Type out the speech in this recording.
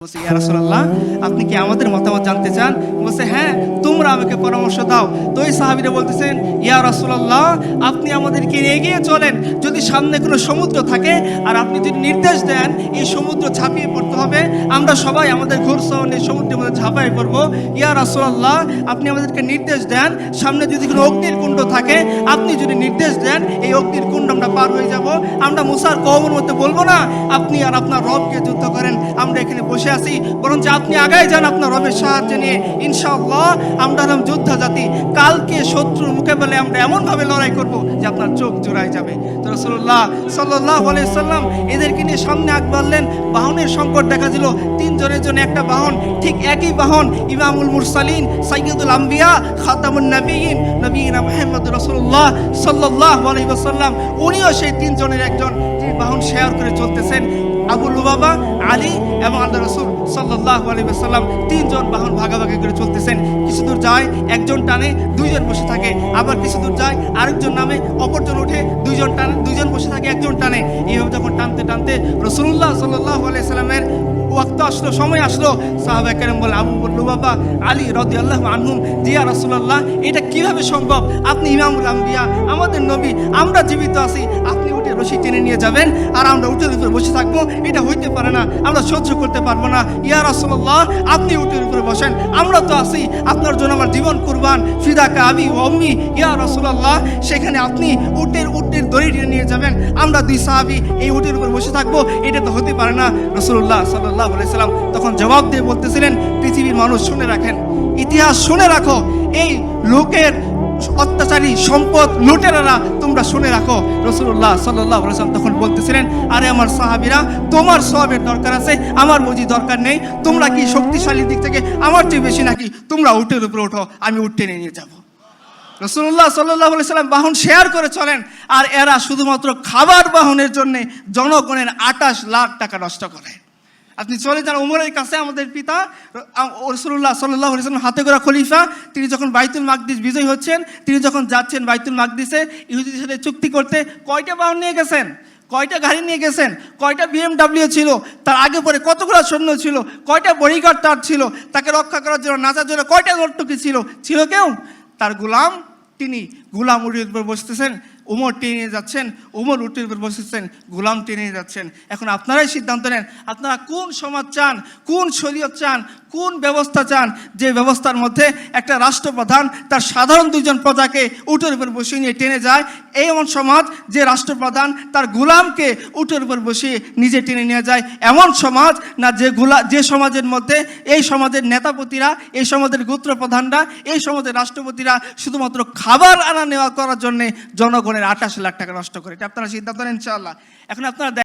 বলছে, ইয়া রাসূলুল্লাহ, আপনি কি আমাদের মতামত জানতে চান? বলছে, হ্যাঁ, তোমরা আমাকে পরামর্শ দাও। তো এই সাহাবীরা বলতেছেন, ইয়া রাসূলুল্লাহ, আপনি আমাদেরকে এগিয়ে চলেন। যদি সামনে কোনো সমুদ্র থাকে আর আপনি যদি নির্দেশ দেন এই সমুদ্র ঝাঁপিয়ে পড়তে হবে, আমরা সবাই আমাদের ঘোড়সহ নিয়ে সমুদ্রের মধ্যে ঝাঁপিয়ে পড়ব। ইয়া রাসূলুল্লাহ, আপনি আমাদেরকে নির্দেশ দেন, সামনে যদি কোনো অগ্নির কুণ্ড থাকে, আপনি যদি নির্দেশ দেন এই অগ্নির কুণ্ড আমরা পার হয়ে যাব। আমরা মুসার কওমের মধ্যে বলবো না আপনি আর আপনার রবকে যুদ্ধ করেন, আমরা এখানে বসে আছি, বরঞ্চ আপনি আগায় যান আপনার রবের সাহায্য নিয়ে। ইনশাআল্লাহ আমরা হলাম যোদ্ধা জাতি, কালকে শত্রুর মোকাবেলায় আমরা এমনভাবে লড়াই করব যে আপনার চোখ জোড়ায় যাবে। তো রাসূলুল্লাহ সাল্লাল্লাহু আলাইহি সাল্লাম এদেরকে নিয়ে সামনে আগ বাড়লেন। বাহনের সংকট দেখা দিল, তিনজনের জন্য একটা বাহন, ঠিক একই বাহন ইমামুল মুরসালিন, সাইয়্যিদুল আম্বিয়া, খাতামুন নবিয়্যিন, নবীনা মুহাম্মদুর রাসূলুল্লাহ সাল্লাল্লাহু আলাইহি ওয়াসাল্লাম, উনিও সেই তিনজনের একজন, যিনি বাহন শেয়ার করে চলতেছেন। আবু লুবাবা, আলী এবং আল্লাহ রাসূল সাল্লাল্লাহু আলাইহি ওয়াসাল্লাম তিনজন বাহন ভাগাভাগি করে চলতেছেন। কিছু দূর যায় একজন টানে, দুইজন বসে থাকে, আবার কিছু দূর যায় আরেকজন নামে, অপরজন ওঠে, দুইজন টানে, দুইজন বসে থাকে, একজন টানে। এইভাবে যখন টানতে টানতে রাসূলুল্লাহ সাল্লাল্লাহু আলাইহি সাল্লামের ওয়াক্ত আসলো, সময় আসলো, সাহাবায়ে কেরাম বলে, আবু লুবাবা, আলী রাদিয়াল্লাহু আনহুম, ইয়া রাসূলুল্লাহ, এটা কিভাবে সম্ভব? আপনি ইমামুল আম্বিয়া, আমাদের নবী, আমরা জীবিত আছি, আপনি উঠে রশি টেনে নিয়ে যাবেন আর আমরা উটের উপরে বসে থাকবো? এটা হইতে পারে না, আমরা সহ্য করতে পারবো না। ইয়া রাসূলুল্লাহ, আপনি উটের উপরে বসেন, আমরা তো আছি, আপনার জন্য আমার জীবন কুরবান, ফিদাকা আবি ওয়া উম্মি। ইয়া রাসূলুল্লাহ, সেখানে আপনি উটের দড়ি টেনে নিয়ে যাবেন, আমরা দুই সাহাবী এই উটের উপরে বসে থাকবো? এটা তো হতে পারে না। রাসূলুল্লাহ সাল্লাল্লাহু আলাইহি সাল্লাম তখন জবাব দিয়ে বলতেছিলেন, পৃথিবীর মানুষ শুনে রাখেন, ইতিহাস শুনে রাখো, এই লোকের অত্যাচারী সম্পদ লুটেরারা তোমরা শুনে রাখো। রাসূলুল্লাহ সাল্লাল্লাহু আলাইহি ওয়াসাল্লাম তখন বলতেছিলেন, আরে আমার সাহাবীরা, তোমার সওয়াবের দরকার আছে, আমার বুঝি দরকার নেই? তোমরা কি শক্তিশালী দিক থেকে আমার চেয়ে বেশি নাকি? তোমরা উটের উপরে ওঠো, আমি উট টেনে নিয়ে যাবো। রাসূলুল্লাহ সাল্লাল্লাহু আলাইহি সাল্লাম বাহন শেয়ার করে চলেন, আর এরা শুধুমাত্র খাবার বাহনের জন্য জনগণের 28 লাখ টাকা নষ্ট করে। আপনি চলে যান উমরের কাছে, আমাদের পিতা রাসূলুল্লাহ সাল্লাল্লাহু আলাইহি ওয়াসাল্লাম হাতে গড়া খলিফা, তিনি যখন বাইতুল মাকদিস বিজয় হচ্ছেন, তিনি যখন যাচ্ছেন বাইতুল মাকদিসে ইহুদিদের সাথে চুক্তি করতে, কয়টা বাহন নিয়ে গেছেন? কয়টা গাড়ি নিয়ে গেছেন? কয়টা BMW ছিল? তার আগে পরে কতগুলো সৈন্য ছিল? কয়টা বডিগার্ড তার ছিল? তাকে রক্ষা করার জন্য, নাচার জন্য কয়টা নর্তকী ছিল? ছিল কেউ? তার গোলাম, তিনি গোলাম উটের উপর বসতেছেন, উমর টেনে নিয়ে যাচ্ছেন, উমর উটের উপর বসেছেন, গোলাম টেনে নিয়ে যাচ্ছেন। এখন আপনারাই সিদ্ধান্ত নেন, আপনারা কোন সমাজ চান, কোন শরীয়ত চান, কোন ব্যবস্থা চান, যে ব্যবস্থার মধ্যে একটা রাষ্ট্রপ্রধান তার সাধারণ দুইজন প্রজাকে উটের উপর বসিয়ে নিয়ে টেনে যায়, এই এমন সমাজ যে রাষ্ট্রপ্রধান তার গোলামকে উটের উপর বসিয়ে নিজে টেনে নিয়ে যায়? এমন সমাজ না যে সমাজের মধ্যে এই সমাজের নেতাপতিরা, এই সমাজের গোত্রপ্রধানরা, এই সমাজের রাষ্ট্রপতিরা শুধুমাত্র খাবার আনা নেওয়া করার জন্য জনগণের 28 লাখ টাকা নষ্ট করে? এটা আপনারা সিদ্ধান্ত নেন ইনশাআল্লাহ। এখন আপনারা